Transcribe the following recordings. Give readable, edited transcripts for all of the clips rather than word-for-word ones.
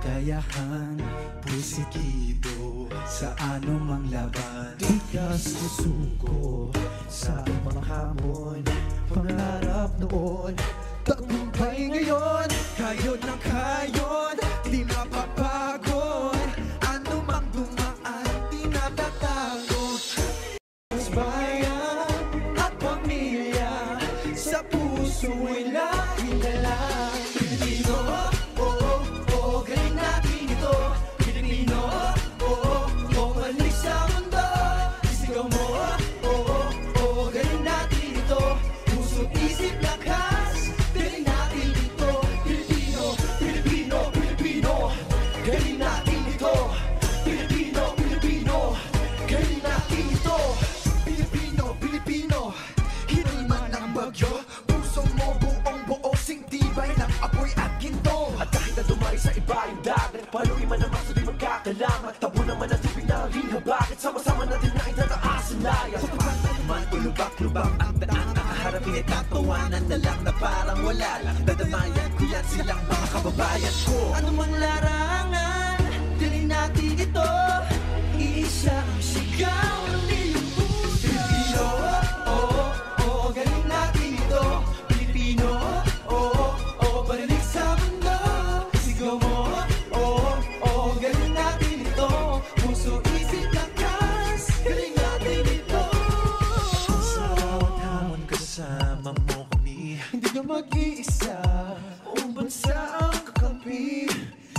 kakayahan, positibo sa anumang laban. Di ka susuko sa mga hamon, pangarap noon, tagumpay ngayon. Kayod ng kayod, di mapapagod, anumang dumaan, di natatakot. Bayan at pamilya, sa puso ay laging dala. Pilipino, oo, oo, galing natin ito. Pilipino, oo, oo, malig sa mundo. Isigaw mo, oo, oo, galing natin ito. Puso't isip lakas, galing natin ito. Pilipino, Pilipino, Pilipino, galing natin ito. Pilipino, Pilipino, galing natin ito. Pilipino, Pilipino, hindi man ang bagyo, puso mo buong buo, singtibay ng apoy at ginto. At kahit na dumari sa iba yung dagat, paluin man naman sa di magkakalamat, tabo naman ang tubig na liha. Bakit sama-sama natin na itataas ang layas? Sa pagpapalad man, ulubak-lubak ang daan, nakaharapin ay tatawanan na lang na parang wala lang. Dadamayan ko yan, silang mga kababayan ko. Ano mang larangan, galing natin ito. Iisa ang sigaw ng iyong puso. Pilipino, oo, oo, galing natin ito. Pilipino, oo, oo, barinig sa mundo. Sigaw mo, oo, oo, galing natin ito. Puso, isip, lakas, galing natin ito. Sa bawat hamon kasama mo kami, Hindi ka mag-iisa, buong bansa ang kakampi.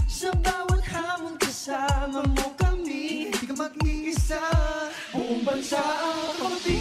Sa bawat hamon kasama mo kami. Hindi ka mag-iisa, buong bansa ang kakampi.